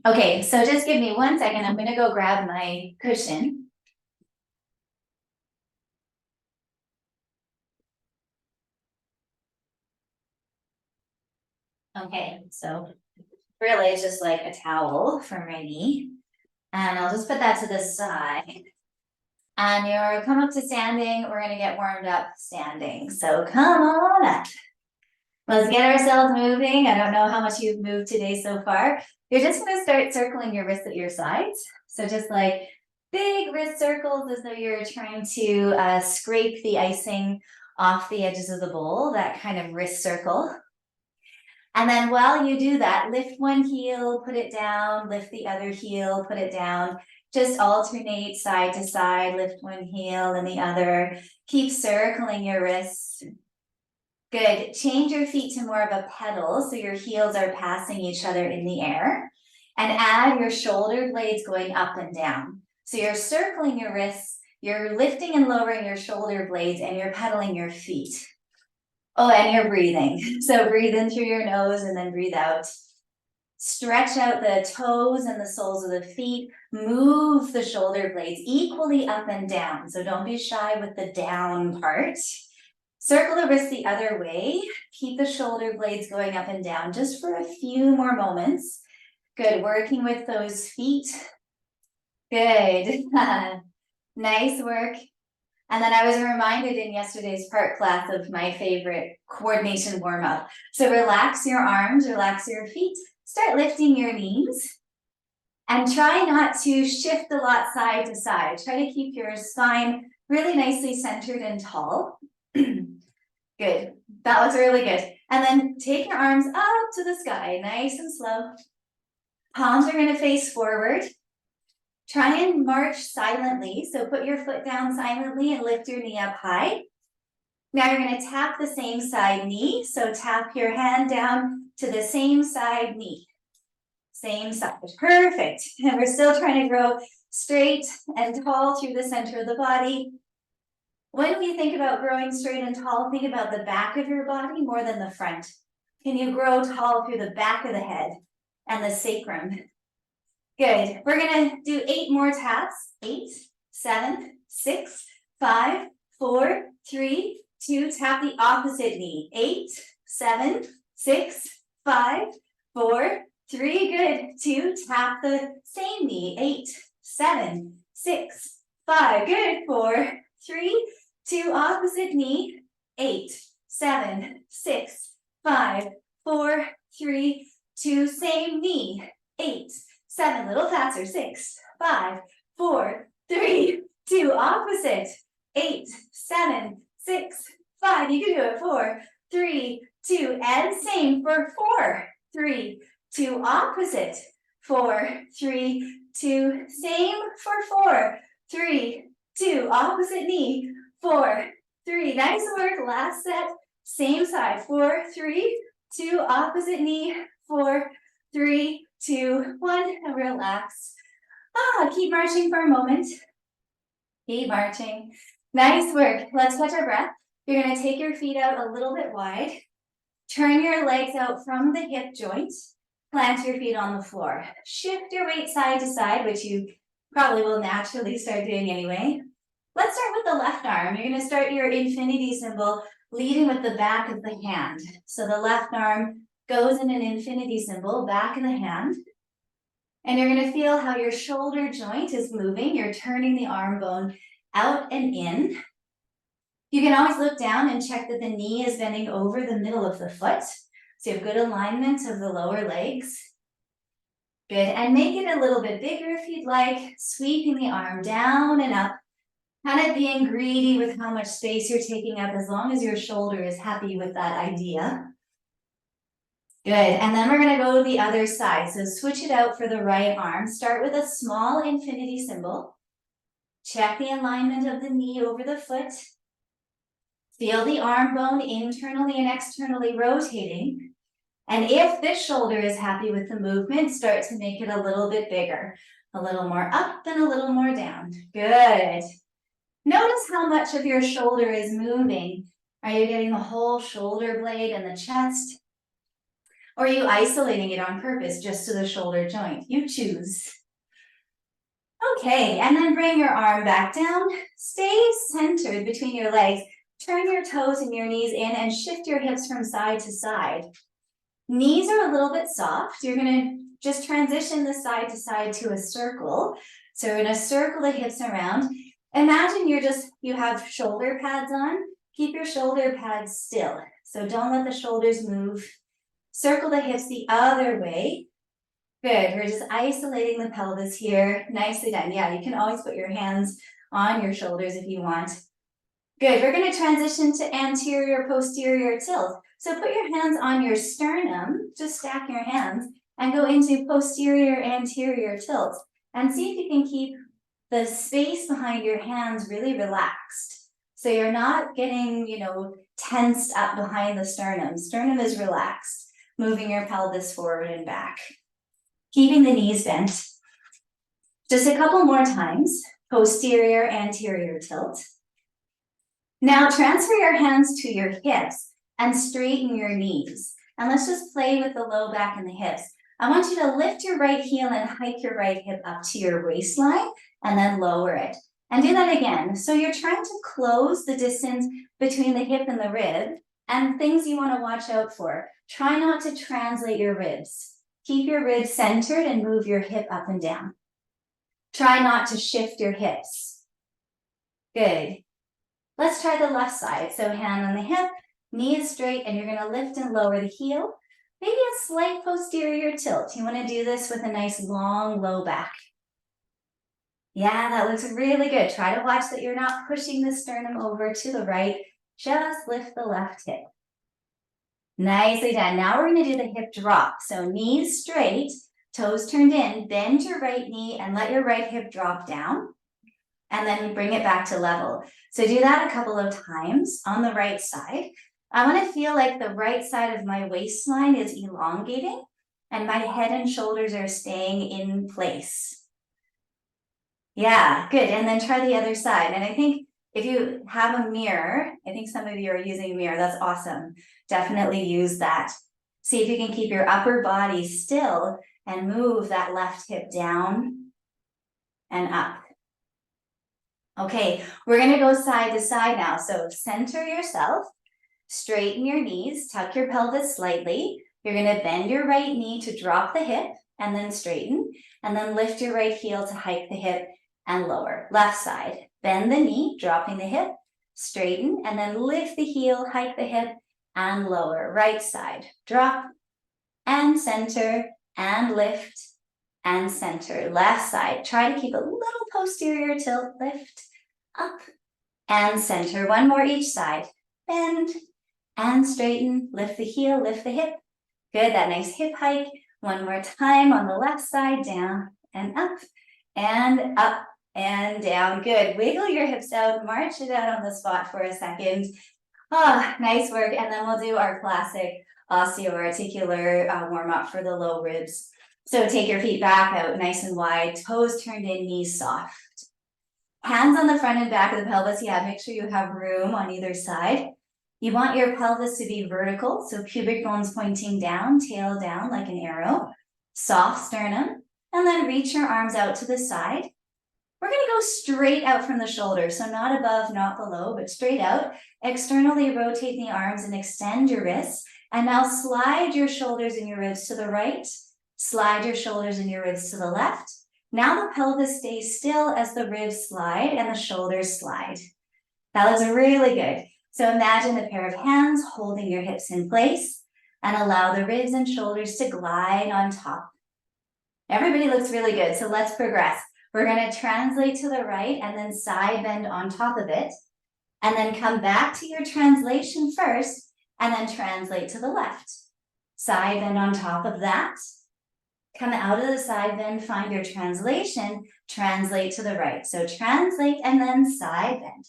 Okay, so just give me 1 second. I'm gonna go grab my cushion. Okay, so really it's just like a towel for my knee. And I'll just put that to the side. And you're come up to standing. We're gonna get warmed up standing. So come on up. Let's get ourselves moving. I don't know how much you've moved today so far. You're just gonna start circling your wrists at your sides. So just like big wrist circles as though you're trying to scrape the icing off the edges of the bowl, that kind of wrist circle. And then while you do that, lift one heel, put it down, lift the other heel, put it down. Just alternate side to side, lift one heel and the other. Keep circling your wrists. Good. Change your feet to more of a pedal, so your heels are passing each other in the air. And add your shoulder blades going up and down. So you're circling your wrists, you're lifting and lowering your shoulder blades, and you're pedaling your feet. Oh, and you're breathing. So breathe in through your nose and then breathe out. Stretch out the toes and the soles of the feet. Move the shoulder blades equally up and down. So don't be shy with the down part. Circle the wrists the other way. Keep the shoulder blades going up and down just for a few more moments. Good, working with those feet. Good. Nice work. And then I was reminded in yesterday's part class of my favorite coordination warm-up. So relax your arms, relax your feet, start lifting your knees. And try not to shift a lot side to side. Try to keep your spine really nicely centered and tall. Good, that looks really good. And then take your arms up to the sky, nice and slow. Palms are gonna face forward. Try and march silently. So put your foot down silently and lift your knee up high. Now you're gonna tap the same side knee. So tap your hand down to the same side knee. Same side, perfect. And we're still trying to grow straight and tall through the center of the body. When we think about growing straight and tall, think about the back of your body more than the front. Can you grow tall through the back of the head and the sacrum? Good. We're gonna do 8 more taps. 8, 7, 6, 5, 4, 3, 2. Tap the opposite knee. 8, 7, 6, 5, 4, 3. Good. 2. Tap the same knee. 8, 7, 6, 5. Good. 4, 3, 2. Opposite knee. 8, 7, 6, 5, 4, 3, 2. Same knee. 8, 7, little faster. 6, 5, 4, 3, 2. Opposite. 8, 7, 6, 5. You can do it. 4, 3, 2. And same for 4, 3, 2. Opposite. 4, 3, 2. Same for 4, 3, 2. Opposite knee. 4, 3. Nice work. Last set. Same side. 4, 3, 2. Opposite knee. 4, 3, 2, 1. And relax. Keep marching for a moment. Keep marching. Nice work. Let's catch our breath. You're going to take your feet out a little bit wide. Turn your legs out from the hip joint. Plant your feet on the floor. Shift your weight side to side, which you probably will naturally start doing anyway. Let's start with the left arm. You're going to start your infinity symbol leading with the back of the hand. So the left arm goes in an infinity symbol, back of the hand. And you're going to feel how your shoulder joint is moving. You're turning the arm bone out and in. You can always look down and check that the knee is bending over the middle of the foot. So you have good alignment of the lower legs. Good, and make it a little bit bigger if you'd like, sweeping the arm down and up, kind of being greedy with how much space you're taking up as long as your shoulder is happy with that idea. Good, and then we're gonna go to the other side. So switch it out for the right arm. Start with a small infinity symbol. Check the alignment of the knee over the foot. Feel the arm bone internally and externally rotating. And if this shoulder is happy with the movement, start to make it a little bit bigger. A little more up and a little more down. Good. Notice how much of your shoulder is moving. Are you getting the whole shoulder blade and the chest? Or are you isolating it on purpose just to the shoulder joint? You choose. Okay, and then bring your arm back down. Stay centered between your legs. Turn your toes and your knees in and shift your hips from side to side. Knees are a little bit soft. You're gonna just transition the side to side to a circle. So we're gonna circle the hips around. Imagine you have shoulder pads on. Keep your shoulder pads still. So don't let the shoulders move. Circle the hips the other way. Good, we're just isolating the pelvis here. Nicely done. Yeah, you can always put your hands on your shoulders if you want. Good, we're gonna transition to anterior, posterior tilt. So put your hands on your sternum, just stack your hands, and go into posterior, anterior tilt. And see if you can keep the space behind your hands really relaxed. So you're not getting, tensed up behind the sternum. Sternum is relaxed, moving your pelvis forward and back. Keeping the knees bent. Just a couple more times. Posterior, anterior tilt. Now transfer your hands to your hips and straighten your knees. And let's just play with the low back and the hips. I want you to lift your right heel and hike your right hip up to your waistline and then lower it. And do that again. So you're trying to close the distance between the hip and the rib, and things you want to watch out for. Try not to translate your ribs. Keep your ribs centered and move your hip up and down. Try not to shift your hips. Good. Let's try the left side. So hand on the hip, knee is straight, and you're going to lift and lower the heel. Maybe a slight posterior tilt. You want to do this with a nice long low back. Yeah, that looks really good. Try to watch that you're not pushing the sternum over to the right. Just lift the left hip. Nicely done. Now we're going to do the hip drop. So knees straight, toes turned in, bend your right knee and let your right hip drop down. And then bring it back to level. So do that a couple of times on the right side. I want to feel like the right side of my waistline is elongating and my head and shoulders are staying in place. Yeah, good. And then try the other side. And I think if you have a mirror, I think some of you are using a mirror. That's awesome. Definitely use that. See if you can keep your upper body still and move that left hip down and up. Okay, we're going to go side to side now. So center yourself, straighten your knees, tuck your pelvis slightly. You're going to bend your right knee to drop the hip and then straighten, and then lift your right heel to hike the hip and lower. Left side, bend the knee, dropping the hip, straighten, and then lift the heel, hike the hip and lower. Right side, drop and center and lift and center. Left side, try to keep a little posterior tilt, lift, up and center. One more each side. Bend and straighten, lift the heel, lift the hip. Good, that nice hip hike. One more time on the left side, down and up and down. Good, wiggle your hips out, march it out on the spot for a second. Oh, nice work. And then we'll do our classic osteoarticular warm up for the low ribs. So take your feet back out nice and wide, toes turned in, knees soft. Hands on the front and back of the pelvis. Yeah, make sure you have room on either side. You want your pelvis to be vertical, so pubic bones pointing down, tail down like an arrow. Soft sternum, and then reach your arms out to the side. We're going to go straight out from the shoulder, so not above, not below, but straight out. Externally rotate the arms and extend your wrists. And now slide your shoulders and your ribs to the right. Slide your shoulders and your ribs to the left. Now the pelvis stays still as the ribs slide and the shoulders slide. That looks really good. So imagine a pair of hands holding your hips in place and allow the ribs and shoulders to glide on top. Everybody looks really good, so let's progress. We're going to translate to the right and then side bend on top of it. And then come back to your translation first and then translate to the left. Side bend on top of that. Come out of the side bend, find your translation, translate to the right. So translate and then side bend.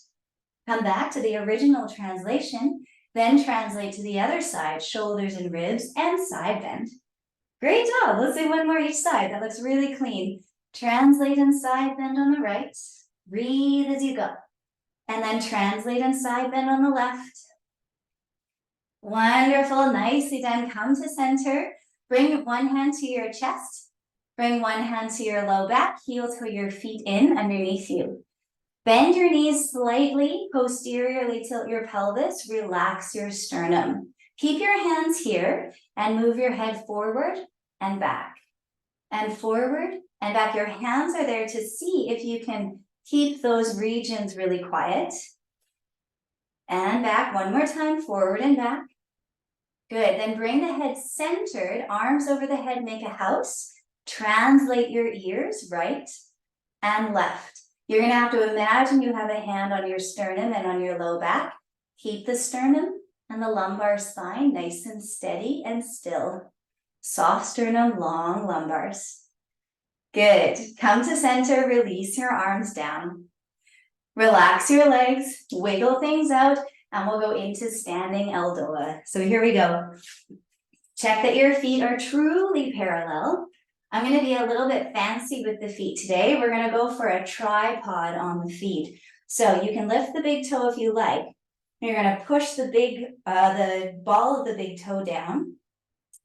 Come back to the original translation, then translate to the other side, shoulders and ribs, and side bend. Great job. Let's do one more each side. That looks really clean. Translate and side bend on the right. Breathe as you go. And then translate and side bend on the left. Wonderful, nicely done. Come to center. Bring one hand to your chest. Bring one hand to your low back. Heel to your feet in underneath you. Bend your knees slightly, posteriorly tilt your pelvis, relax your sternum. Keep your hands here and move your head forward and back. And forward and back. Your hands are there to see if you can keep those regions really quiet. And back one more time, forward and back. Good, then bring the head centered, arms over the head, make a house. Translate your ears, right and left. You're gonna have to imagine you have a hand on your sternum and on your low back. Keep the sternum and the lumbar spine nice and steady and still. Soft sternum, long lumbars. Good, come to center, release your arms down. Relax your legs, wiggle things out, and we'll go into standing ELDOA. So here we go. Check that your feet are truly parallel. I'm gonna be a little bit fancy with the feet today. We're gonna go for a tripod on the feet. So you can lift the big toe if you like. You're gonna push the ball of the big toe down,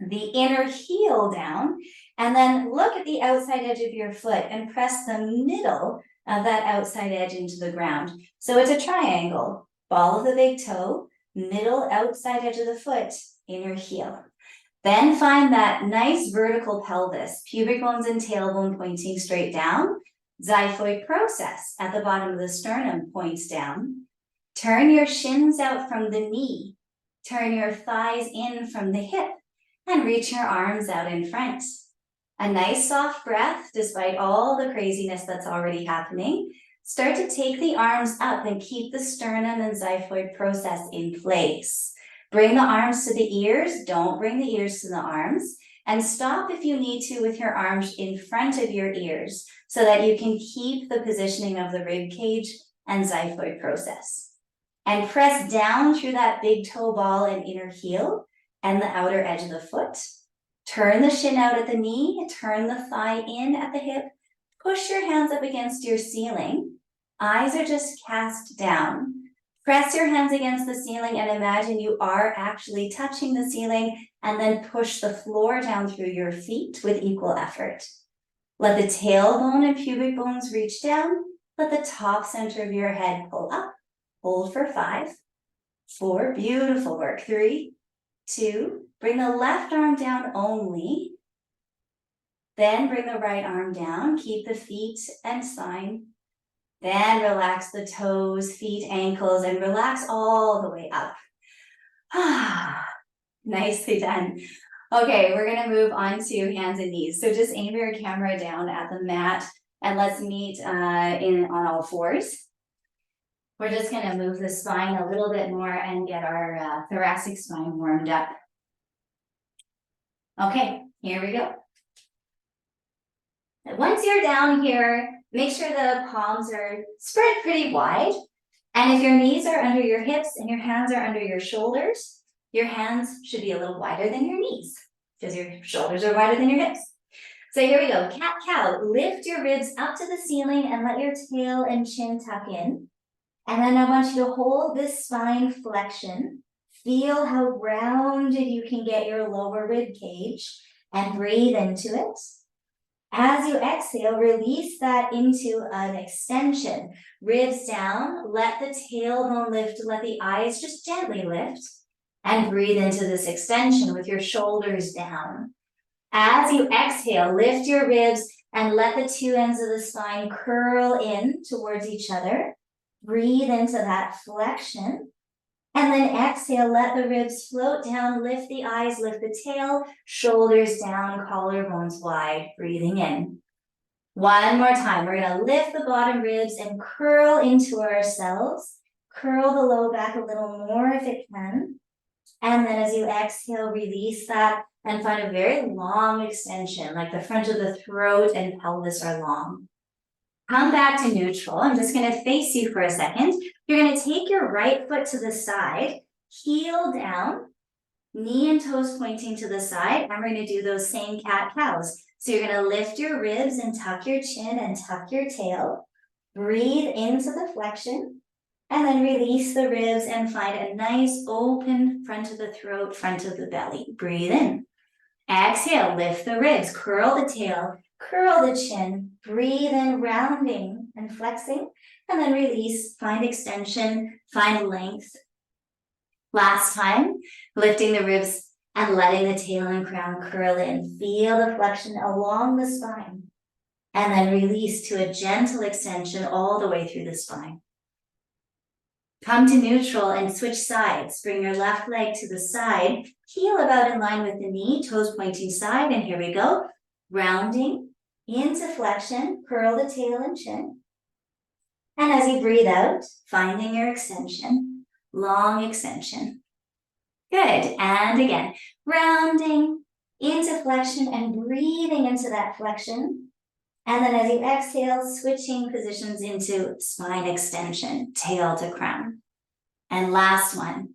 the inner heel down, and then look at the outside edge of your foot and press the middle of that outside edge into the ground. So it's a triangle, ball of the big toe, middle outside edge of the foot, inner heel. Then find that nice vertical pelvis, pubic bones and tailbone pointing straight down. Xiphoid process at the bottom of the sternum points down. Turn your shins out from the knee. Turn your thighs in from the hip and reach your arms out in front. A nice soft breath despite all the craziness that's already happening. Start to take the arms up and keep the sternum and xiphoid process in place. Bring the arms to the ears, don't bring the ears to the arms, and stop if you need to with your arms in front of your ears so that you can keep the positioning of the rib cage and xiphoid process. And press down through that big toe ball and inner heel and the outer edge of the foot. Turn the shin out at the knee, turn the thigh in at the hip, push your hands up against your ceiling. Eyes are just cast down. Press your hands against the ceiling and imagine you are actually touching the ceiling, and then push the floor down through your feet with equal effort. Let the tailbone and pubic bones reach down. Let the top center of your head pull up. Hold for 5, 4, beautiful work. 3, 2, bring the left arm down only. Then bring the right arm down. Keep the feet and spine. Then relax the toes, feet, ankles, and relax all the way up. Nicely done. Okay, we're gonna move on to hands and knees. So just aim your camera down at the mat and let's meet on all fours. We're just gonna move the spine a little bit more and get our thoracic spine warmed up. Okay, here we go. Once you're down here, make sure the palms are spread pretty wide. And if your knees are under your hips and your hands are under your shoulders, your hands should be a little wider than your knees because your shoulders are wider than your hips. So here we go, cat-cow. Lift your ribs up to the ceiling and let your tail and chin tuck in. And then I want you to hold this spine flexion. Feel how rounded you can get your lower rib cage and breathe into it. As you exhale, release that into an extension. Ribs down, let the tailbone lift, let the eyes just gently lift, and breathe into this extension with your shoulders down. As you exhale, lift your ribs and let the two ends of the spine curl in towards each other. Breathe into that flexion. And then exhale, let the ribs float down, lift the eyes, lift the tail, shoulders down, collarbones wide, breathing in. One more time, we're gonna lift the bottom ribs and curl into ourselves. Curl the low back a little more if it can. And then as you exhale, release that and find a very long extension, like the front of the throat and pelvis are long. Come back to neutral. I'm just gonna face you for a second. You're gonna take your right foot to the side, heel down, knee and toes pointing to the side, and we're gonna do those same cat-cows. So you're gonna lift your ribs and tuck your chin and tuck your tail. Breathe into the flexion, And then release the ribs and find a nice open front of the throat, front of the belly. Breathe in. Exhale, lift the ribs, curl the tail, curl the chin. Breathe in, rounding and flexing. And then release, find extension, find length. Last time, lifting the ribs and letting the tail and crown curl in. Feel the flexion along the spine. And then release to a gentle extension all the way through the spine. Come to neutral and switch sides. Bring your left leg to the side. Heel about in line with the knee, toes pointing side. And here we go. Rounding into flexion. Curl the tail and chin. And as you breathe out, finding your extension. Long extension. Good. And again, rounding into flexion and breathing into that flexion. And then as you exhale, switching positions into spine extension, tail to crown. And last one,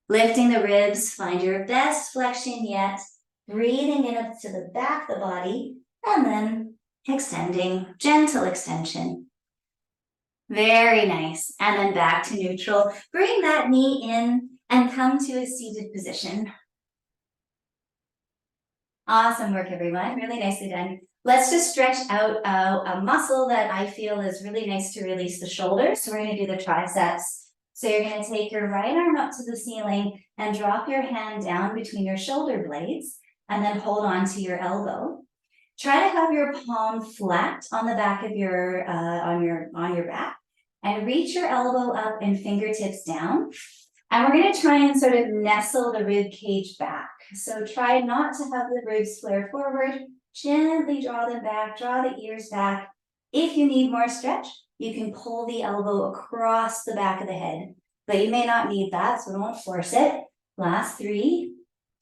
lifting the ribs, find your best flexion yet, breathing in up to the back of the body, and then extending, gentle extension. Very nice. And then back to neutral. Bring that knee in and come to a seated position. Awesome work, everyone. Really nicely done. Let's just stretch out a muscle that I feel is really nice to release the shoulders. So we're going to do the triceps. So you're going to take your right arm up to the ceiling and drop your hand down between your shoulder blades and then hold on to your elbow. Try to have your palm flat on the back of your, on your back, and reach your elbow up and fingertips down. And we're going to try and sort of nestle the rib cage back. So try not to have the ribs flare forward. Gently draw them back, draw the ears back. If you need more stretch, you can pull the elbow across the back of the head, but you may not need that, so don't force it. Last 3,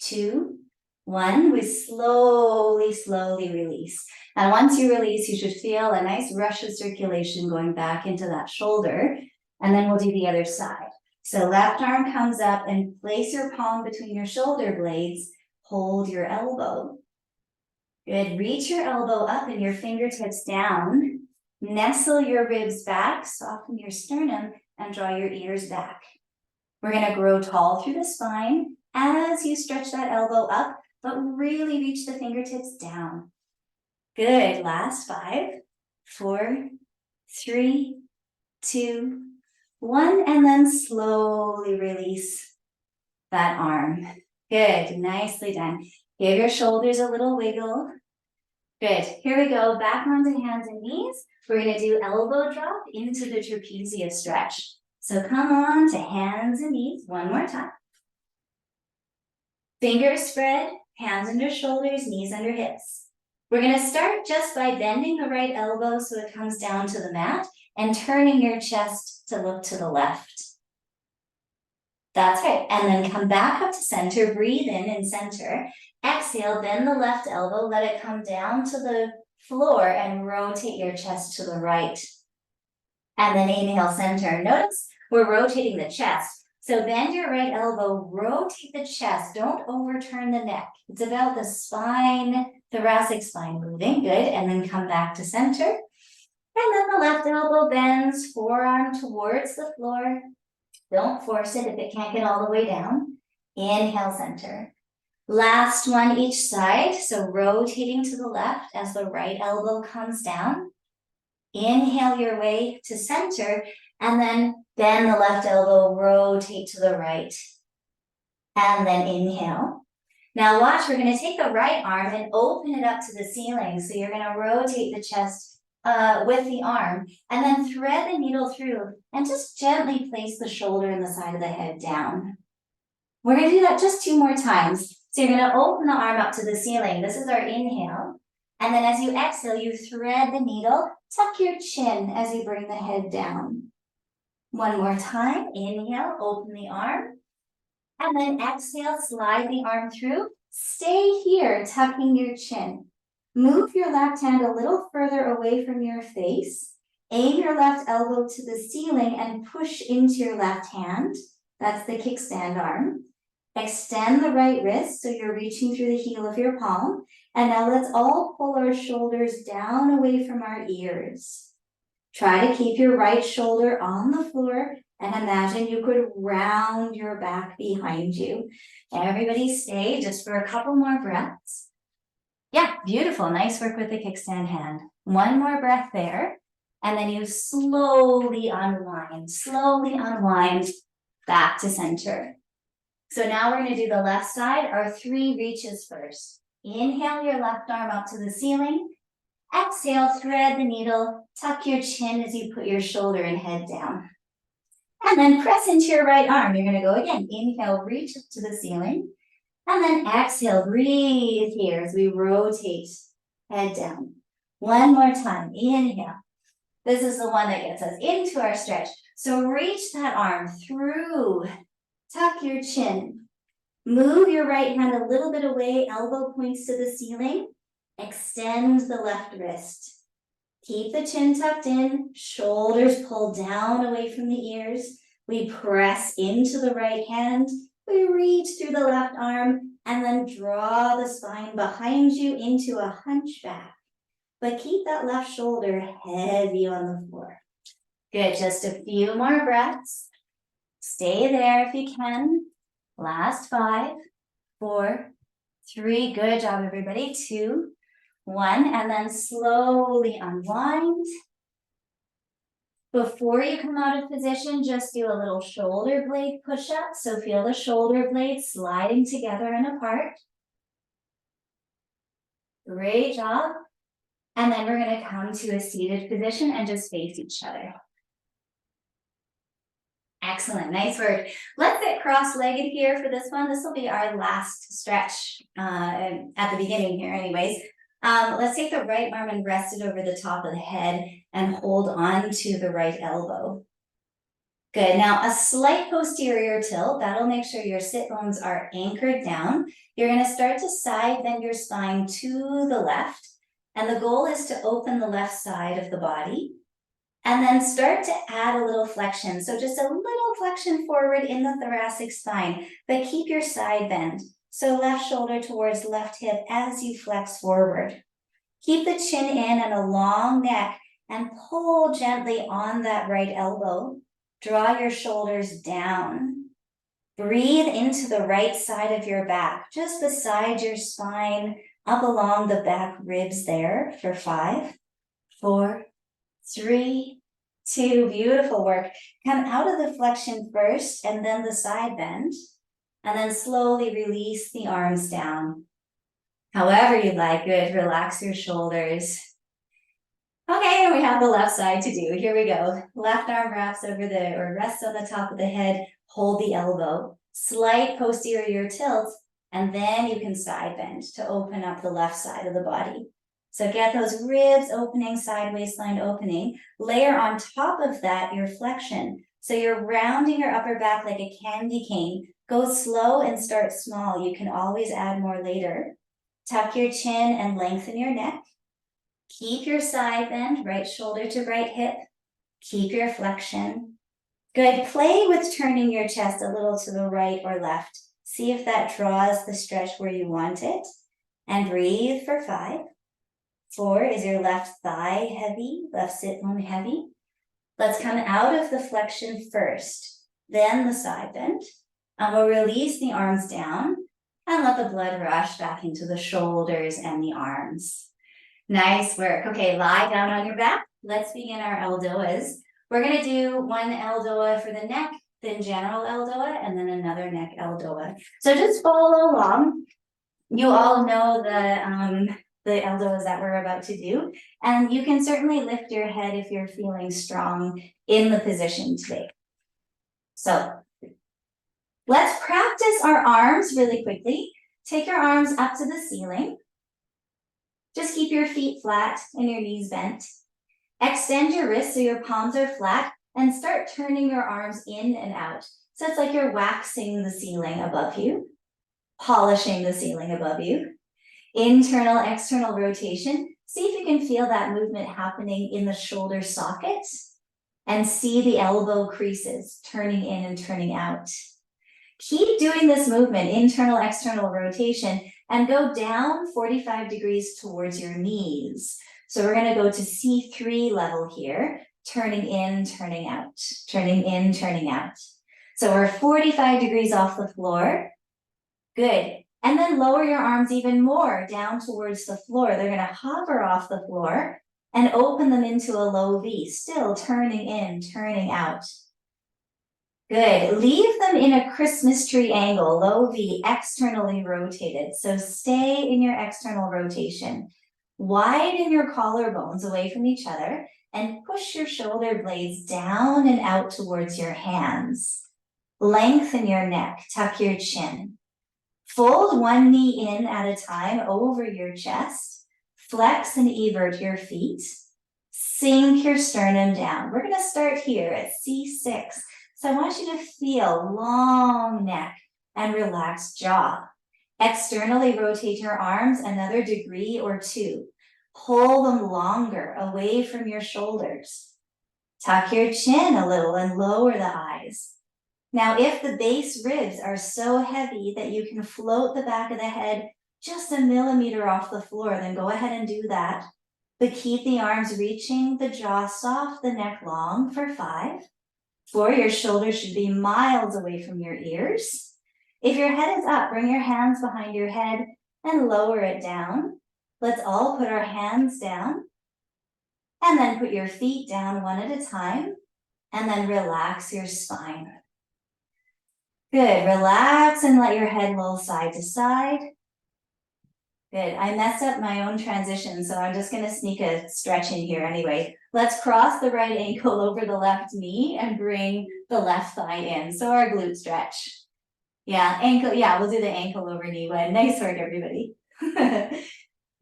2, 1. We slowly release. And once you release, you should feel a nice rush of circulation going back into that shoulder. And then we'll do the other side. So left arm comes up and place your palm between your shoulder blades. Hold your elbow. Good. Reach your elbow up and your fingertips down. Nestle your ribs back, soften your sternum, and draw your ears back. We're going to grow tall through the spine as you stretch that elbow up, but really reach the fingertips down. Good. Last 5, 4, 3, 2, 1, and then slowly release that arm. Good. Nicely done. Give your shoulders a little wiggle. Good. Here we go. Back onto hands and knees. We're going to do elbow drop into the trapezius stretch. So come on to hands and knees one more time. Fingers spread, hands under shoulders, knees under hips. We're going to start just by bending the right elbow so it comes down to the mat and turning your chest to look to the left. That's right. And then come back up to center. Breathe in center. Exhale, bend the left elbow, let it come down to the floor and rotate your chest to the right. And then inhale, center. Notice we're rotating the chest. So bend your right elbow, rotate the chest. Don't overturn the neck. It's about the spine, thoracic spine moving. Good. And then come back to center. And then the left elbow bends, forearm towards the floor. Don't force it if it can't get all the way down. Inhale, center. Last one each side. So rotating to the left as the right elbow comes down. Inhale your way to center and then bend the left elbow, rotate to the right. And then inhale. Now watch, we're going to take the right arm and open it up to the ceiling. So you're going to rotate the chest with the arm and then thread the needle through and just gently place the shoulder and the side of the head down. We're going to do that just 2 more times. So you're going to open the arm up to the ceiling. This is our inhale. And then as you exhale, you thread the needle, tuck your chin as you bring the head down. One more time. Inhale, open the arm. And then exhale, slide the arm through. Stay here, tucking your chin. Move your left hand a little further away from your face. Aim your left elbow to the ceiling and push into your left hand. That's the kickstand arm. Extend the right wrist so you're reaching through the heel of your palm. And now let's all pull our shoulders down away from our ears. Try to keep your right shoulder on the floor And imagine you could round your back behind you. Everybody stay just for a couple more breaths. Yeah, beautiful. Nice work with the kickstand hand. One more breath there. And then you slowly unwind back to center. So now we're going to do the left side, our 3 reaches first. Inhale your left arm up to the ceiling. Exhale, thread the needle, tuck your chin as you put your shoulder and head down. And then press into your right arm. You're going to go again. Inhale, reach up to the ceiling. And then exhale, breathe here as we rotate, head down. One more time, inhale. This is the one that gets us into our stretch. So reach that arm through, tuck your chin. Move your right hand a little bit away, elbow points to the ceiling. Extend the left wrist. Keep the chin tucked in, shoulders pulled down away from the ears. We press into the right hand. We reach through the left arm and then draw the spine behind you into a hunchback. But keep that left shoulder heavy on the floor. Good, just a few more breaths. Stay there if you can. Last 5, 4, 3, good job everybody, 2, 1, and then slowly unwind. Before you come out of position, just do a little shoulder blade push-up. So feel the shoulder blades sliding together and apart. Great job. And then we're going to come to a seated position and just face each other. Excellent, nice work. Let's get cross-legged here for this one. This will be our last stretch at the beginning here anyways. Let's take the right arm and rest it over the top of the head and hold on to the right elbow. Good, now a slight posterior tilt, that'll make sure your sit bones are anchored down. You're gonna start to side bend your spine to the left, and the goal is to open the left side of the body, and then start to add a little flexion. So just a little flexion forward in the thoracic spine, but keep your side bend. So left shoulder towards left hip as you flex forward. Keep the chin in and a long neck and pull gently on that right elbow. Draw your shoulders down. Breathe into the right side of your back, just beside your spine, up along the back ribs there for 5, 4, 3, 2, beautiful work. Come out of the flexion first and then the side bend. And then slowly release the arms down. However you like, good, relax your shoulders. Okay, and we have the left side to do. Here we go. Left arm wraps over or rests on the top of the head, hold the elbow. Slight posterior tilt, and then you can side bend to open up the left side of the body. So get those ribs opening, side waistline opening. Layer on top of that your flexion. So you're rounding your upper back like a candy cane. Go slow and start small. You can always add more later. Tuck your chin and lengthen your neck. Keep your side bend, right shoulder to right hip. Keep your flexion. Good. Play with turning your chest a little to the right or left. See if that draws the stretch where you want it. And breathe for 5. 4, is your left thigh heavy, left sit bone heavy? Let's come out of the flexion first, then the side bend. And we'll release the arms down and let the blood rush back into the shoulders and the arms. Nice work. Okay, lie down on your back. Let's begin our ELDOAs. We're going to do one ELDOA for the neck, then general ELDOA, and then another neck ELDOA. So just follow along. You all know the ELDOAs that we're about to do, and you can certainly lift your head if you're feeling strong in the position today. So let's practice our arms really quickly. Take your arms up to the ceiling. Just keep your feet flat and your knees bent. Extend your wrists so your palms are flat and start turning your arms in and out. So it's like you're waxing the ceiling above you, polishing the ceiling above you. Internal, external rotation. See if you can feel that movement happening in the shoulder sockets and see the elbow creases turning in and turning out. Keep doing this movement, internal, external rotation, and go down 45 degrees towards your knees. So we're going to go to C3 level here. turning in, turning out, turning in, turning out. So we're 45 degrees off the floor. Good. And then lower your arms even more down towards the floor. They're going to hover off the floor and open them into a low V, still turning in, turning out. Good. Leave them in a Christmas tree angle, low V, externally rotated. So stay in your external rotation. Widen your collarbones away from each other and push your shoulder blades down and out towards your hands. Lengthen your neck, tuck your chin. Fold one knee in at a time over your chest. Flex and evert your feet. Sink your sternum down. We're going to start here at C6. So I want you to feel long neck and relaxed jaw. Externally rotate your arms another degree or two. Pull them longer away from your shoulders. Tuck your chin a little and lower the eyes. Now, if the base ribs are so heavy that you can float the back of the head just a millimeter off the floor, then go ahead and do that. But keep the arms reaching, the jaw soft, the neck long for 5. 4, your shoulders should be miles away from your ears. If your head is up, bring your hands behind your head and lower it down. Let's all put our hands down. And then put your feet down one at a time. And then relax your spine. Good. Relax and let your head roll side to side. Good. I messed up my own transition, so I'm just going to sneak a stretch in here anyway. Let's cross the right ankle over the left knee and bring the left thigh in. So our glute stretch. Yeah, ankle. Yeah, we'll do the ankle over knee one. Nice work, everybody.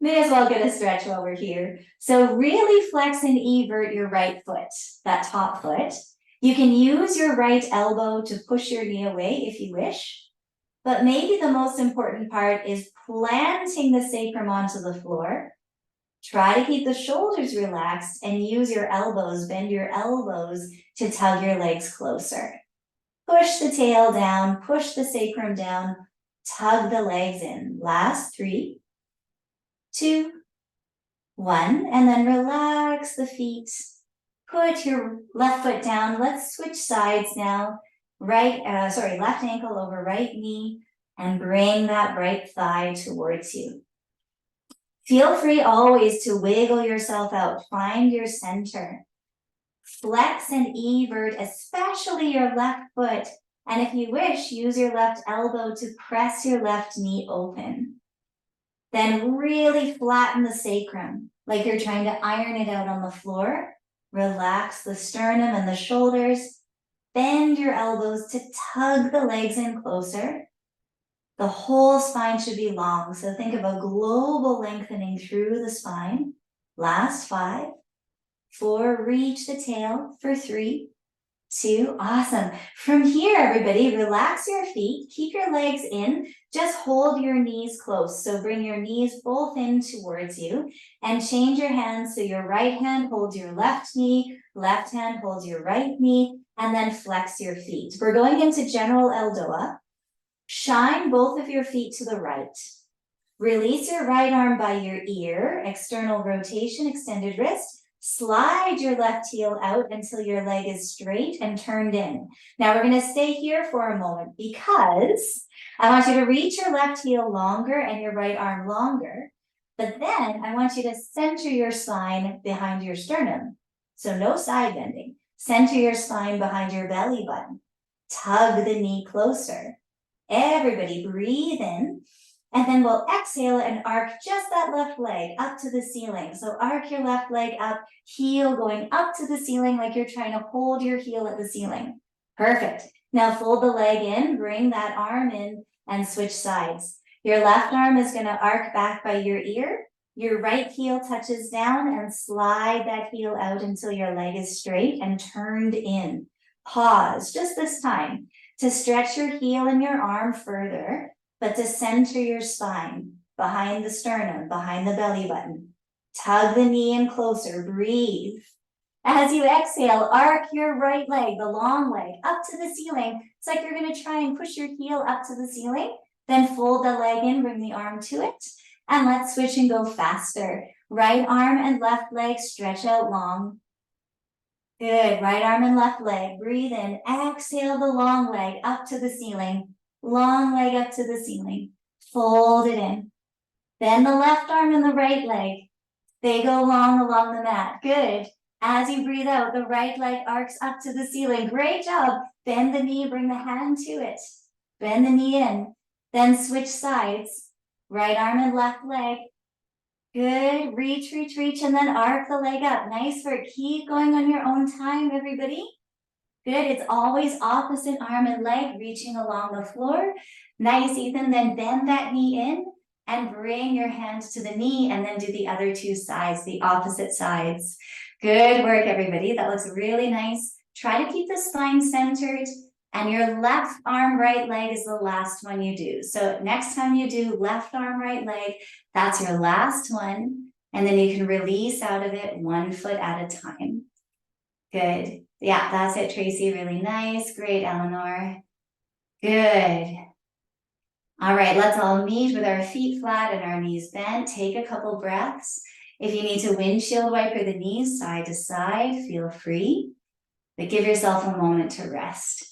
May as well get a stretch while we're here. So really flex and evert your right foot, that top foot. You can use your right elbow to push your knee away if you wish. But maybe the most important part is planting the sacrum onto the floor. Try to keep the shoulders relaxed and use your elbows, bend your elbows to tug your legs closer. Push the tail down, push the sacrum down, tug the legs in. Last 3, 2, 1, and then relax the feet. Put your left foot down. Let's switch sides now. Left ankle over right knee and bring that right thigh towards you. Feel free always to wiggle yourself out. Find your center. Flex and evert, especially your left foot. And if you wish, use your left elbow to press your left knee open. Then really flatten the sacrum, like you're trying to iron it out on the floor. Relax the sternum and the shoulders. Bend your elbows to tug the legs in closer. The whole spine should be long, so think of a global lengthening through the spine. Last 5, 4, reach the tail for 3, 2, awesome. From here, everybody, relax your feet, keep your legs in, just hold your knees close. So bring your knees both in towards you and change your hands so your right hand holds your left knee, left hand holds your right knee, and then flex your feet. We're going into general ELDOA. Shine both of your feet to the right. Release your right arm by your ear, external rotation, extended wrist. Slide your left heel out until your leg is straight and turned in. Now we're going to stay here for a moment because I want you to reach your left heel longer and your right arm longer. But then I want you to center your spine behind your sternum. So no side bending. Center your spine behind your belly button. Tug the knee closer. Everybody breathe in. And then we'll exhale and arc just that left leg up to the ceiling. So arc your left leg up, heel going up to the ceiling like you're trying to hold your heel at the ceiling. Perfect. Now fold the leg in, bring that arm in and switch sides. Your left arm is going to arc back by your ear. Your right heel touches down and slide that heel out until your leg is straight and turned in. Pause just this time to stretch your heel and your arm further. But to center your spine, behind the sternum, behind the belly button. Tug the knee in closer, breathe. As you exhale, arc your right leg, the long leg, up to the ceiling. It's like you're gonna try and push your heel up to the ceiling, then fold the leg in, bring the arm to it, and let's switch and go faster. Right arm and left leg stretch out long. Good, right arm and left leg, breathe in, exhale the long leg up to the ceiling, long leg up to the ceiling, fold it in. Then the left arm and the right leg, they go long along the mat, good. As you breathe out, the right leg arcs up to the ceiling, great job. Bend the knee, bring the hand to it, bend the knee in, then switch sides, right arm and left leg, good, reach, reach, reach, and then arc the leg up. Nice work. Keep going on your own time, everybody. Good, it's always opposite arm and leg reaching along the floor. Nice, Ethan, then bend that knee in and bring your hand to the knee and then do the other two sides, the opposite sides. Good work, everybody. That looks really nice. Try to keep the spine centered. And your left arm, right leg is the last one you do. So next time you do left arm, right leg, that's your last one. And then you can release out of it 1 foot at a time. Good. Yeah, that's it, Tracy. Really nice. Great, Eleanor. Good. All right, let's all meet with our feet flat and our knees bent. Take a couple breaths. If you need to windshield wiper the knees side to side, feel free. But give yourself a moment to rest.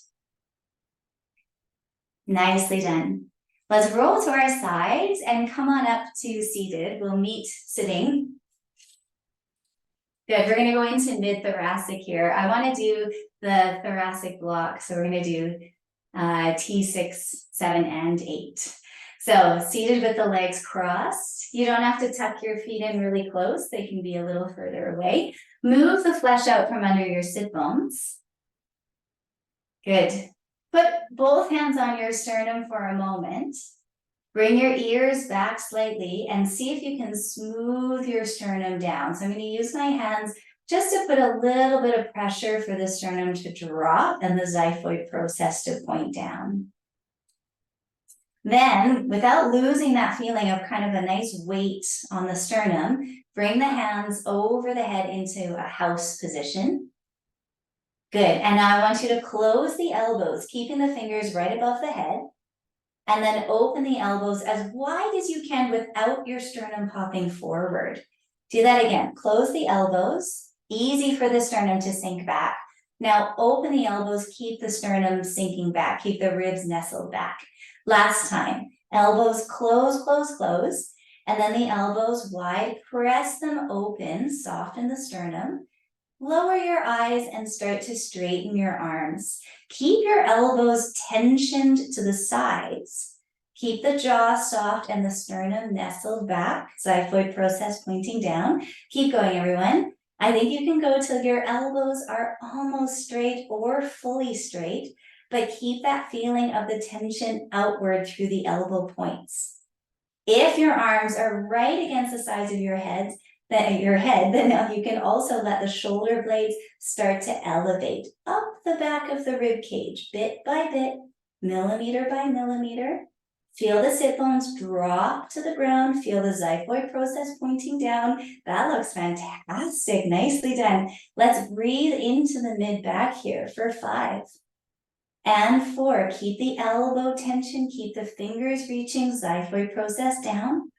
Nicely done. Let's roll to our sides and come on up to seated. We'll meet sitting. Good, we're gonna go into mid-thoracic here. I wanna do the thoracic block. So we're gonna do T6, 7, and 8. So seated with the legs crossed. You don't have to tuck your feet in really close. They can be a little further away. Move the flesh out from under your sit bones. Good. Put both hands on your sternum for a moment. Bring your ears back slightly and see if you can smooth your sternum down. So I'm going to use my hands just to put a little bit of pressure for the sternum to drop and the xiphoid process to point down. Then, without losing that feeling of kind of a nice weight on the sternum, bring the hands over the head into a house position. Good, and now I want you to close the elbows, keeping the fingers right above the head, and then open the elbows as wide as you can without your sternum popping forward. Do that again, close the elbows, easy for the sternum to sink back. Now open the elbows, keep the sternum sinking back, keep the ribs nestled back. Last time, elbows close, close, close, and then the elbows wide, press them open, soften the sternum. Lower your eyes and start to straighten your arms. Keep your elbows tensioned to the sides. Keep the jaw soft and the sternum nestled back. Xiphoid process pointing down. Keep going, everyone. I think you can go till your elbows are almost straight or fully straight, but keep that feeling of the tension outward through the elbow points. If your arms are right against the sides of your head, then now you can also let the shoulder blades start to elevate up the back of the rib cage, bit by bit, millimeter by millimeter. Feel the sit bones drop to the ground. Feel the xiphoid process pointing down. That looks fantastic. Nicely done. Let's breathe into the mid back here for 5 and 4. Keep the elbow tension. Keep the fingers reaching. Xiphoid process down.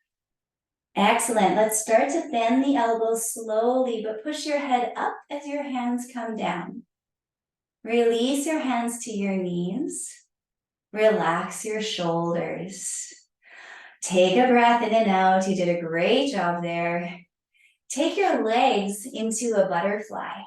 Excellent. Let's start to bend the elbows slowly, but push your head up as your hands come down. Release your hands to your knees. Relax your shoulders. Take a breath in and out. You did a great job there. Take your legs into a butterfly.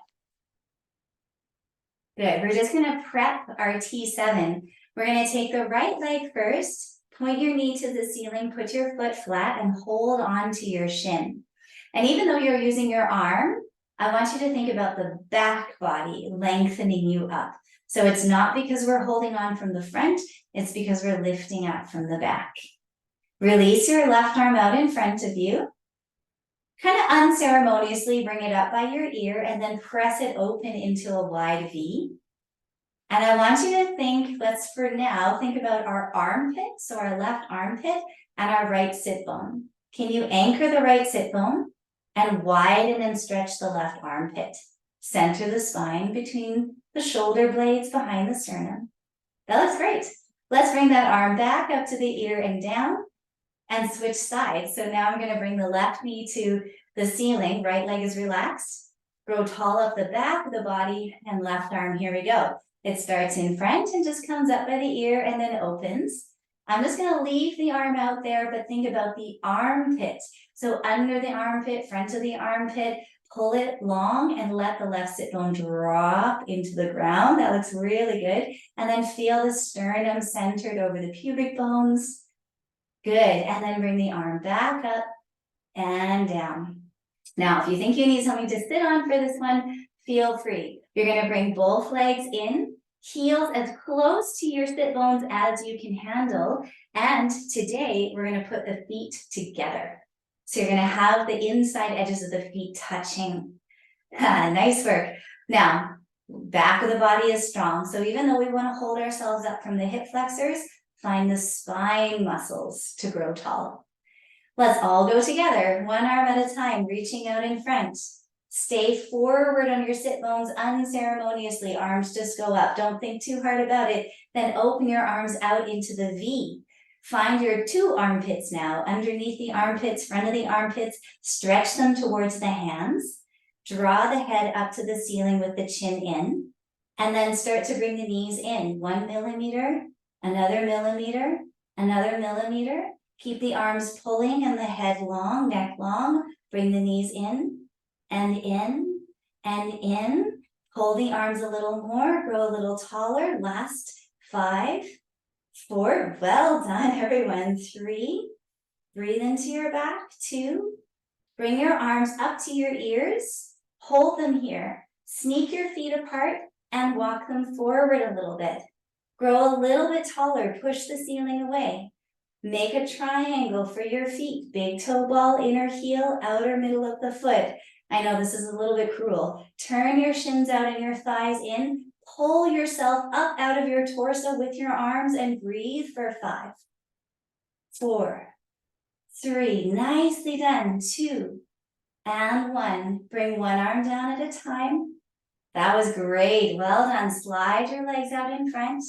Good. We're just going to prep our T7. We're going to take the right leg first. Point your knee to the ceiling, put your foot flat and hold on to your shin. And even though you're using your arm, I want you to think about the back body lengthening you up. So it's not because we're holding on from the front, it's because we're lifting up from the back. Release your left arm out in front of you. Kind of unceremoniously bring it up by your ear and then press it open into a wide V. And I want you to think, let's for now, think about our armpit, so our left armpit and our right sit bone. Can you anchor the right sit bone and widen and stretch the left armpit? Center the spine between the shoulder blades behind the sternum. That looks great. Let's bring that arm back up to the ear and down and switch sides. So now I'm going to bring the left knee to the ceiling. Right leg is relaxed. Grow tall up the back of the body, and left arm, here we go. It starts in front and just comes up by the ear and then opens. I'm just gonna leave the arm out there, but think about the armpit. So under the armpit, front of the armpit, pull it long and let the left sit bone drop into the ground. That looks really good. And then feel the sternum centered over the pubic bones. Good, and then bring the arm back up and down. Now, if you think you need something to sit on for this one, feel free. You're gonna bring both legs in, heels as close to your sit bones as you can handle. And today, we're gonna put the feet together. So you're gonna have the inside edges of the feet touching. Nice work. Now, back of the body is strong. So even though we wanna hold ourselves up from the hip flexors, find the spine muscles to grow tall. Let's all go together, one arm at a time, reaching out in front. Stay forward on your sit bones unceremoniously. Arms just go up. Don't think too hard about it. Then open your arms out into the V. Find your two armpits now, underneath the armpits, front of the armpits. Stretch them towards the hands. Draw the head up to the ceiling with the chin in. And then start to bring the knees in. 1 millimeter, another millimeter, another millimeter. Keep the arms pulling and the head long, neck long. Bring the knees in and in and in. Pull the arms a little more, grow a little taller. Last 5, 4, well done everyone. 3, breathe into your back. 2, bring your arms up to your ears. Hold them here. Sneak your feet apart and walk them forward a little bit. Grow a little bit taller, push the ceiling away. Make a triangle for your feet. Big toe ball, inner heel, outer middle of the foot. I know this is a little bit cruel. Turn your shins out and your thighs in. Pull yourself up out of your torso with your arms and breathe for 5, 4, 3. Nicely done. 2 and 1. Bring one arm down at a time. That was great. Well done. Slide your legs out in front.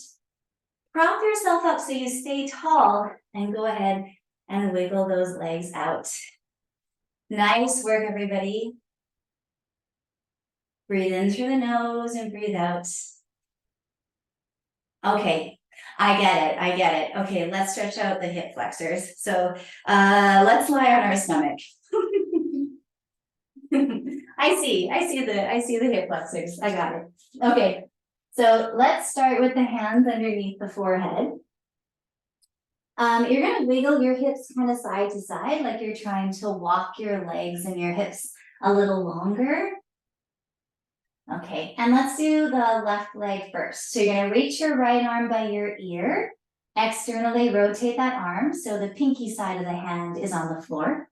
Prop yourself up so you stay tall and go ahead and wiggle those legs out. Nice work, everybody. Breathe in through the nose and breathe out. Okay, I get it. Okay, let's stretch out the hip flexors. So let's lie on our stomach. I see the hip flexors. I got it. Okay. So let's start with the hands underneath the forehead. You're gonna wiggle your hips kind of side to side, like you're trying to walk your legs and your hips a little longer. Okay, and let's do the left leg first. So you're gonna reach your right arm by your ear, externally rotate that arm so the pinky side of the hand is on the floor.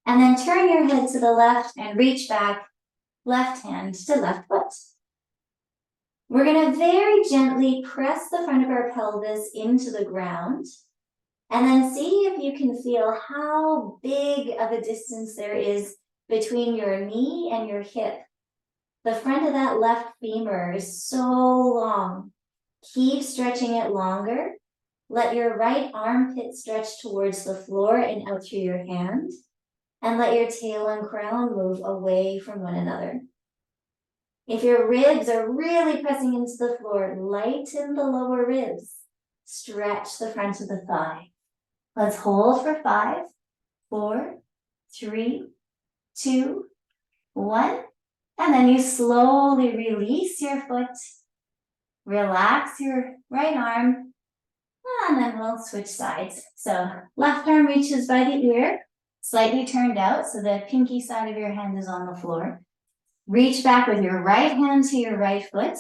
And then turn your head to the left and reach back, left hand to left foot. We're gonna very gently press the front of our pelvis into the ground and then see if you can feel how big of a distance there is between your knee and your hip. The front of that left femur is so long. Keep stretching it longer. Let your right armpit stretch towards the floor and out through your hand. And let your tail and crown move away from one another. If your ribs are really pressing into the floor, lighten the lower ribs. Stretch the front of the thigh. Let's hold for 5, 4, 3, 2, 1. And then you slowly release your foot. Relax your right arm. And then we'll switch sides. So left arm reaches by the ear, slightly turned out so the pinky side of your hand is on the floor. Reach back with your right hand to your right foot.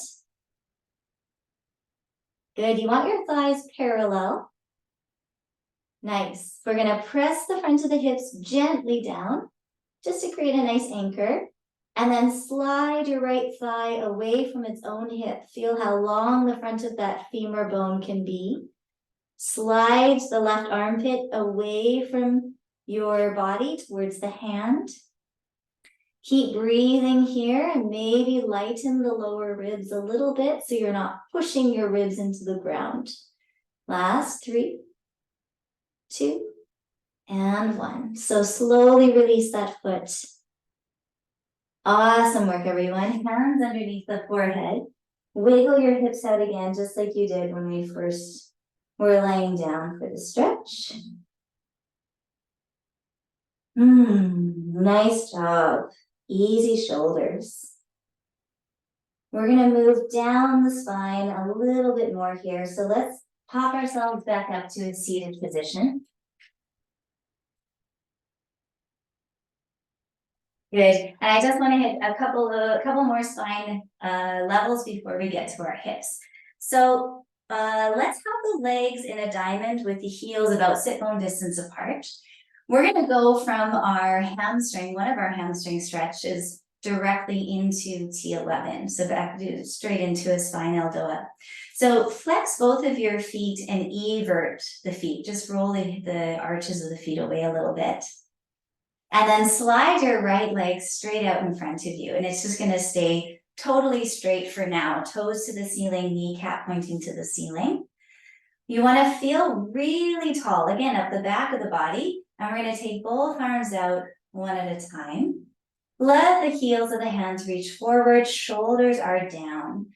Good, you want your thighs parallel. Nice. We're gonna press the front of the hips gently down, just to create a nice anchor. And then slide your right thigh away from its own hip. Feel how long the front of that femur bone can be. Slide the left armpit away from your body towards the hand. Keep breathing here and maybe lighten the lower ribs a little bit so you're not pushing your ribs into the ground. Last 3, 2, and 1. So slowly release that foot. Awesome work, everyone. Hands underneath the forehead. Wiggle your hips out again, just like you did when we first were laying down for the stretch. Nice job. Easy shoulders. We're going to move down the spine a little bit more here. So let's pop ourselves back up to a seated position. Good. And I just want to hit a couple more spine levels before we get to our hips. So let's have the legs in a diamond with the heels about sit bone distance apart. We're going to go from our hamstring, one of our hamstring stretches, directly into T11. So back straight into a spine ELDOA. So flex both of your feet and evert the feet. Just roll the arches of the feet away a little bit. And then slide your right leg straight out in front of you. And it's just going to stay totally straight for now. Toes to the ceiling, kneecap pointing to the ceiling. You want to feel really tall, again, up the back of the body. And we're going to take both arms out one at a time. Let the heels of the hands reach forward, shoulders are down.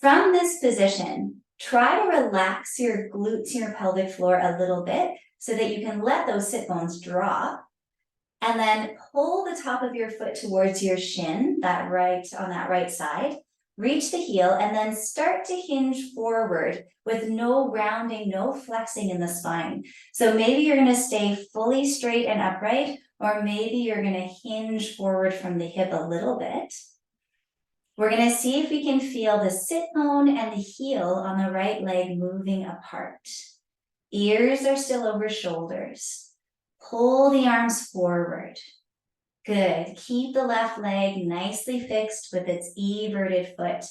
From this position, try to relax your glutes, your pelvic floor a little bit so that you can let those sit bones drop. And then pull the top of your foot towards your shin, on that right side. Reach the heel and then start to hinge forward with no rounding, no flexing in the spine. So maybe you're going to stay fully straight and upright, or maybe you're going to hinge forward from the hip a little bit. We're going to see if we can feel the sit bone and the heel on the right leg moving apart. Ears are still over shoulders. Pull the arms forward. Good. Keep the left leg nicely fixed with its everted foot.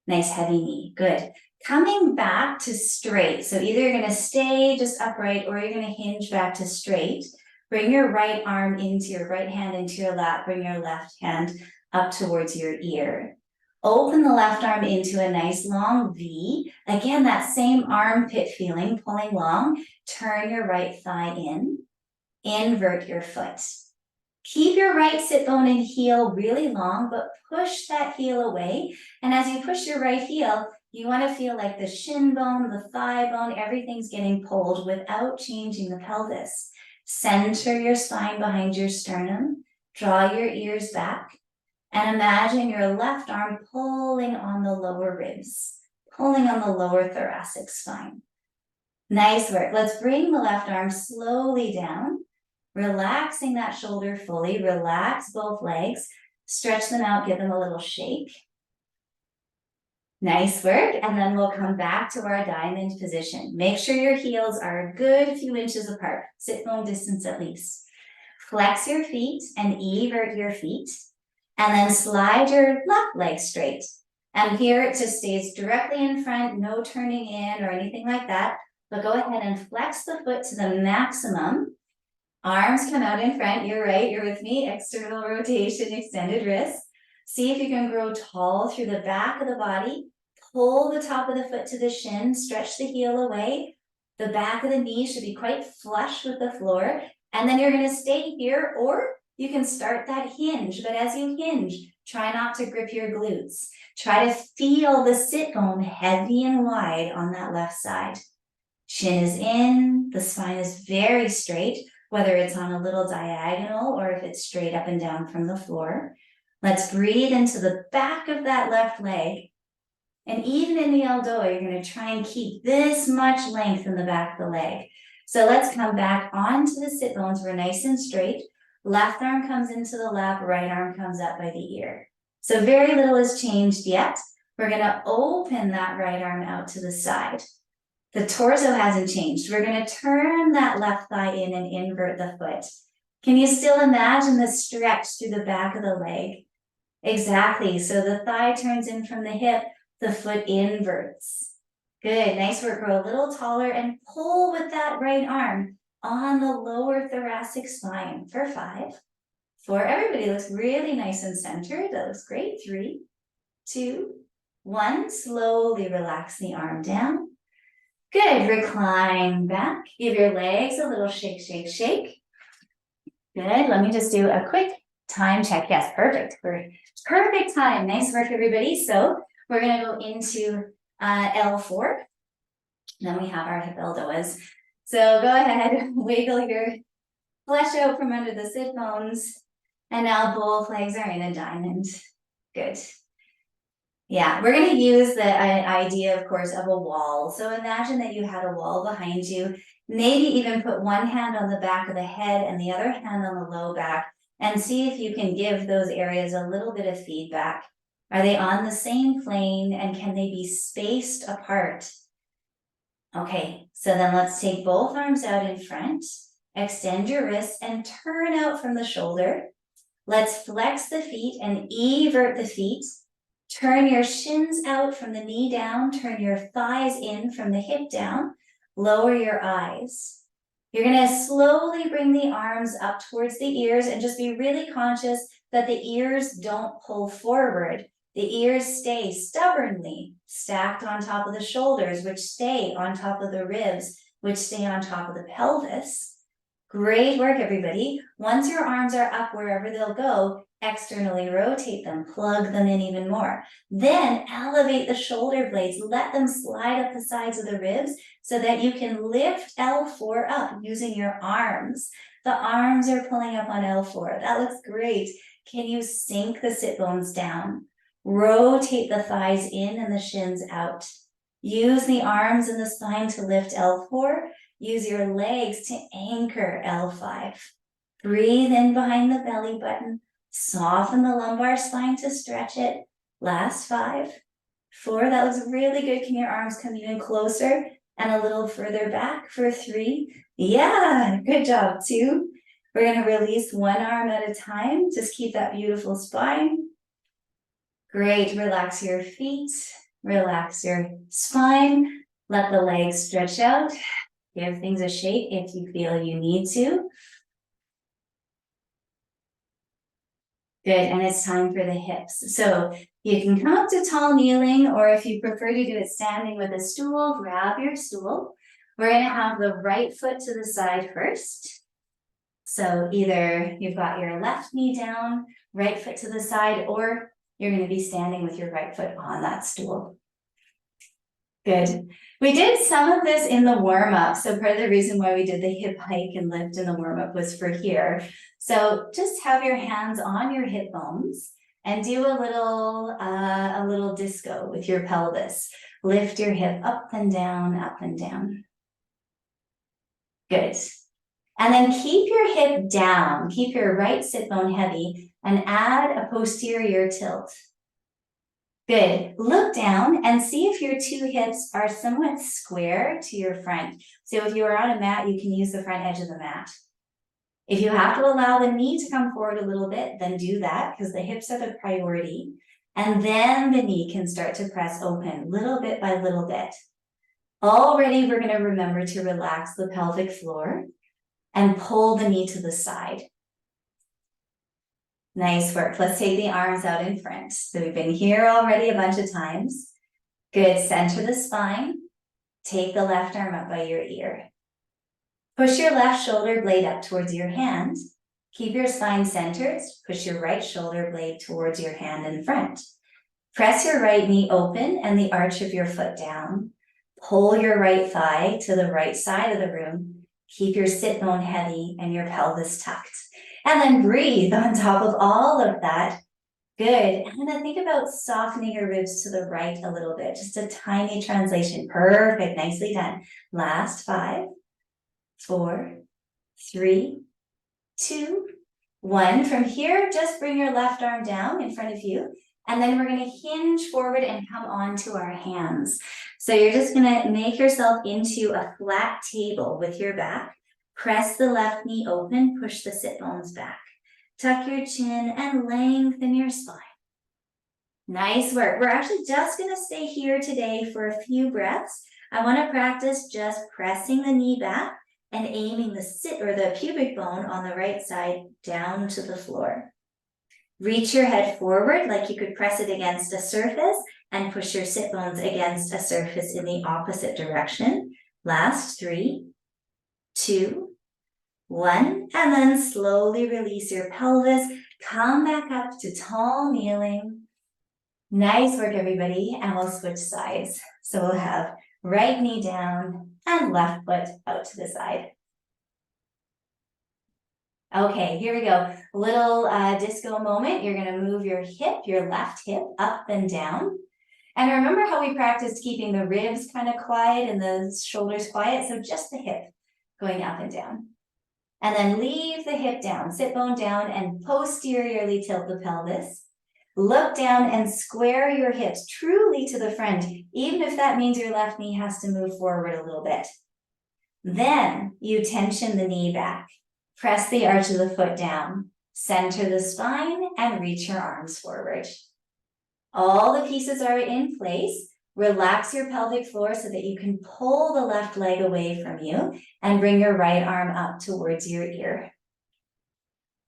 Nice heavy knee. Good. Coming back to straight. So either you're going to stay just upright or you're going to hinge back to straight. Bring your right arm into your right hand into your lap. Bring your left hand up towards your ear. Open the left arm into a nice long V. Again, that same armpit feeling, pulling long. Turn your right thigh in. Invert your foot. Keep your right sit bone and heel really long, but push that heel away. And as you push your right heel, you want to feel like the shin bone, the thigh bone, everything's getting pulled without changing the pelvis. Center your spine behind your sternum. Draw your ears back. And imagine your left arm pulling on the lower ribs, pulling on the lower thoracic spine. Nice work. Let's bring the left arm slowly down. Relaxing that shoulder fully, relax both legs, stretch them out, give them a little shake. Nice work, and then we'll come back to our diamond position. Make sure your heels are a good few inches apart, sit bone distance at least. Flex your feet and evert your feet, and then slide your left leg straight. And here it just stays directly in front, no turning in or anything like that, but go ahead and flex the foot to the maximum. Arms come out in front, you're right, you're with me, external rotation, extended wrists. See if you can grow tall through the back of the body, pull the top of the foot to the shin, stretch the heel away. The back of the knee should be quite flush with the floor, and then you're gonna stay here, or you can start that hinge, but as you hinge, try not to grip your glutes. Try to feel the sit bone heavy and wide on that left side. Chin is in, the spine is very straight, whether it's on a little diagonal or if it's straight up and down from the floor. Let's breathe into the back of that left leg. And even in the ELDOA, you're going to try and keep this much length in the back of the leg. So let's come back onto the sit bones. We're nice and straight. Left arm comes into the lap, right arm comes up by the ear. So very little has changed yet. We're going to open that right arm out to the side. The torso hasn't changed. We're going to turn that left thigh in and invert the foot. Can you still imagine the stretch through the back of the leg? Exactly. So the thigh turns in from the hip, the foot inverts. Good. Nice work. Grow a little taller and pull with that right arm on the lower thoracic spine for 5. 4. Everybody looks really nice and centered. That looks great. 3, 2, 1. Slowly relax the arm down. Good, recline back. Give your legs a little shake, shake, shake. Good, let me just do a quick Time check, yes, perfect. Perfect time, nice work, everybody. So we're gonna go into L4. Then we have our hip ELDOAs. So go ahead, wiggle your flesh out from under the sit bones. And now both legs are in a diamond. Good. Yeah, we're gonna use the idea, of course, of a wall. So imagine that you had a wall behind you. Maybe even put one hand on the back of the head and the other hand on the low back, and see if you can give those areas a little bit of feedback. Are they on the same plane, and can they be spaced apart? Okay, so then let's take both arms out in front, extend your wrists and turn out from the shoulder. Let's flex the feet and evert the feet. Turn your shins out from the knee down, turn your thighs in from the hip down, lower your eyes. You're gonna slowly bring the arms up towards the ears and just be really conscious that the ears don't pull forward. The ears stay stubbornly stacked on top of the shoulders, which stay on top of the ribs, which stay on top of the pelvis. Great work, everybody. Once your arms are up wherever they'll go, externally rotate them, plug them in even more. Then elevate the shoulder blades, let them slide up the sides of the ribs so that you can lift L4 up using your arms. The arms are pulling up on L4. That looks great. Can you sink the sit bones down? Rotate the thighs in and the shins out. Use the arms and the spine to lift L4. Use your legs to anchor L5. Breathe in behind the belly button. Soften the lumbar spine to stretch it. Last 5, 4, that looks really good. Can your arms come even closer and a little further back for 3? Yeah, good job. 2. We're gonna release one arm at a time. Just keep that beautiful spine. Great, relax your feet, relax your spine. Let the legs stretch out. Give things a shake if you feel you need to. Good, and it's time for the hips. So you can come up to tall kneeling, or if you prefer to do it standing with a stool, grab your stool. We're gonna have the right foot to the side first. So either you've got your left knee down, right foot to the side, or you're gonna be standing with your right foot on that stool. Good. We did some of this in the warm-up. So part of the reason why we did the hip hike and lift in the warm-up was for here. So just have your hands on your hip bones and do a little disco with your pelvis. Lift your hip up and down, up and down. Good. And then keep your hip down. Keep your right sit bone heavy and add a posterior tilt. Good. Look down and see if your 2 hips are somewhat square to your front. So if you are on a mat, you can use the front edge of the mat. If you have to allow the knee to come forward a little bit, then do that because the hips are the priority. And then the knee can start to press open little bit by little bit. Already, we're going to remember to relax the pelvic floor and pull the knee to the side. Nice work. Let's take the arms out in front. So we've been here already a bunch of times. Good. Center the spine. Take the left arm up by your ear. Push your left shoulder blade up towards your hand. Keep your spine centered. Push your right shoulder blade towards your hand in front. Press your right knee open and the arch of your foot down. Pull your right thigh to the right side of the room. Keep your sit bone heavy and your pelvis tucked. And then breathe on top of all of that. Good. And then think about softening your ribs to the right a little bit. Just a tiny translation. Perfect. Nicely done. Last 5, 4, 3, 2, 1. From here, just bring your left arm down in front of you. And then we're going to hinge forward and come onto our hands. So you're just going to make yourself into a flat table with your back. Press the left knee open, push the sit bones back. Tuck your chin and lengthen your spine. Nice work. We're actually just going to stay here today for a few breaths. I want to practice just pressing the knee back and aiming the pubic bone on the right side down to the floor. Reach your head forward like you could press it against a surface and push your sit bones against a surface in the opposite direction. Last 3, 2, 1, and then slowly release your pelvis. Come back up to tall kneeling. Nice work, everybody, and we'll switch sides. So we'll have right knee down and left foot out to the side. Okay, here we go. Little disco moment. You're gonna move your hip, your left hip up and down. And remember how we practiced keeping the ribs kind of quiet and the shoulders quiet? So just the hip going up and down. And then leave the hip down, sit bone down and posteriorly tilt the pelvis. Look down and square your hips truly to the front, even if that means your left knee has to move forward a little bit. Then you tension the knee back. Press the arch of the foot down, center the spine, and reach your arms forward. All the pieces are in place. Relax your pelvic floor so that you can pull the left leg away from you and bring your right arm up towards your ear.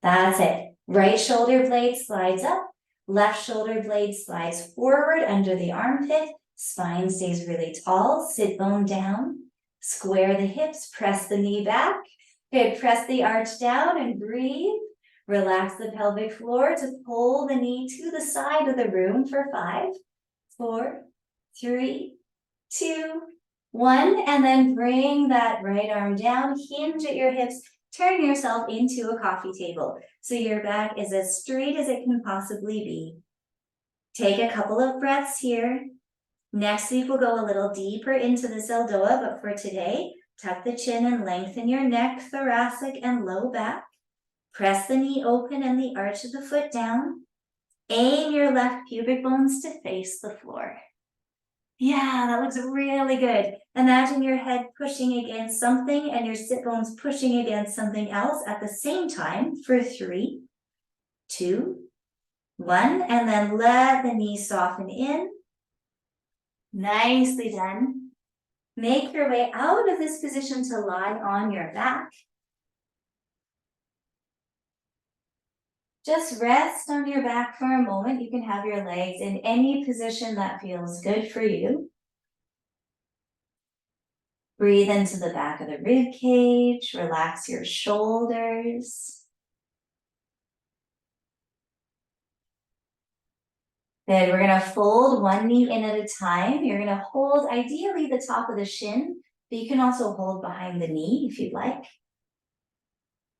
That's it. Right shoulder blade slides up, left shoulder blade slides forward under the armpit, spine stays really tall, sit bone down, square the hips, press the knee back. Good, press the arch down and breathe. Relax the pelvic floor to pull the knee to the side of the room for 5, 4, 3, 2, 1. And then bring that right arm down, hinge at your hips, turn yourself into a coffee table. So your back is as straight as it can possibly be. Take a couple of breaths here. Next week, we'll go a little deeper into this ELDOA, but for today, tuck the chin and lengthen your neck, thoracic and low back. Press the knee open and the arch of the foot down. Aim your left pubic bones to face the floor. Yeah, that looks really good. Imagine your head pushing against something and your sit bones pushing against something else at the same time for 3, 2, 1, and then let the knee soften in. Nicely done. Make your way out of this position to lie on your back. Just rest on your back for a moment. You can have your legs in any position that feels good for you. Breathe into the back of the rib cage. Relax your shoulders. Good, we're gonna fold one knee in at a time. You're gonna hold ideally the top of the shin, but you can also hold behind the knee if you'd like.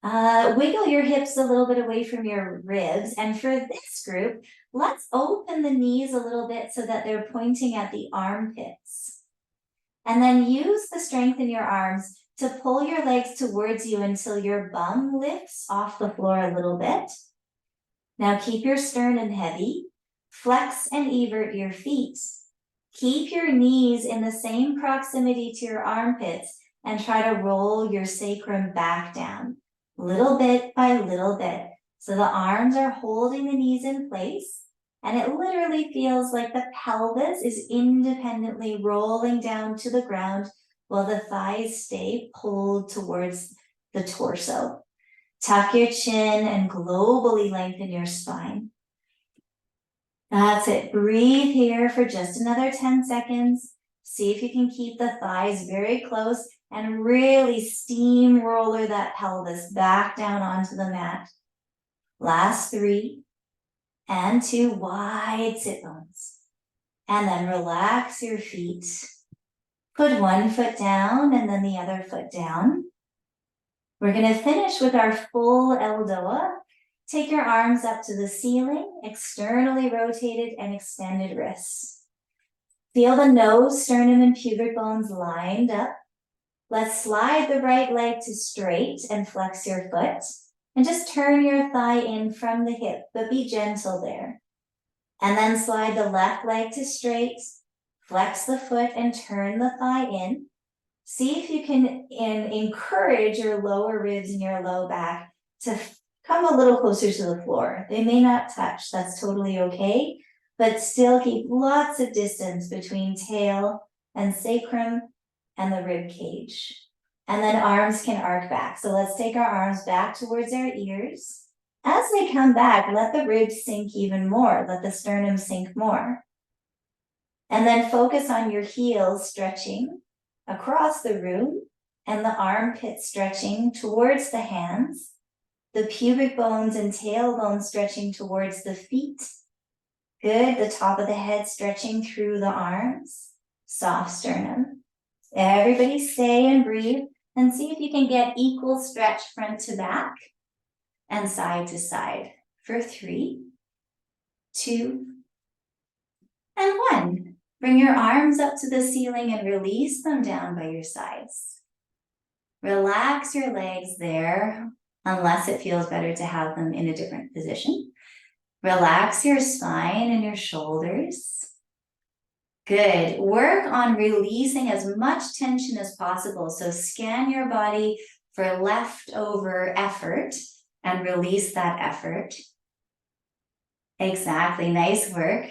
Wiggle your hips a little bit away from your ribs. And for this group, let's open the knees a little bit so that they're pointing at the armpits. And then use the strength in your arms to pull your legs towards you until your bum lifts off the floor a little bit. Now keep your sternum heavy. Flex and evert your feet. Keep your knees in the same proximity to your armpits and try to roll your sacrum back down, little bit by little bit. So the arms are holding the knees in place, and it literally feels like the pelvis is independently rolling down to the ground while the thighs stay pulled towards the torso. Tuck your chin and globally lengthen your spine. That's it. Breathe here for just another 10 seconds. See if you can keep the thighs very close and really steamroller that pelvis back down onto the mat. Last 3 and 2, wide sit bones. And then relax your feet. Put one foot down and then the other foot down. We're going to finish with our full ELDOA. Take your arms up to the ceiling, externally rotated and extended wrists. Feel the nose, sternum, and pubic bones lined up. Let's slide the right leg to straight and flex your foot. And just turn your thigh in from the hip, but be gentle there. And then slide the left leg to straight, flex the foot and turn the thigh in. See if you can encourage your lower ribs and your low back to come a little closer to the floor. They may not touch, that's totally okay, but still keep lots of distance between tail and sacrum and the rib cage. And then arms can arc back. So let's take our arms back towards our ears. As they come back, let the ribs sink even more. Let the sternum sink more. And then focus on your heels stretching across the room and the armpit stretching towards the hands. The pubic bones and tailbone stretching towards the feet. Good, the top of the head stretching through the arms. Soft sternum. Everybody stay and breathe and see if you can get equal stretch front to back and side to side for 3, 2, and 1. Bring your arms up to the ceiling and release them down by your sides. Relax your legs there, unless it feels better to have them in a different position. Relax your spine and your shoulders. Good. Work on releasing as much tension as possible. So scan your body for leftover effort and release that effort. Exactly. Nice work.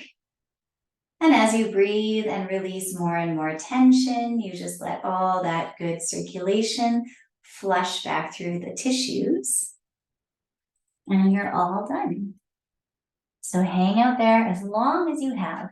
And as you breathe and release more and more tension, you just let all that good circulation flush back through the tissues. And you're all done. So hang out there as long as you have.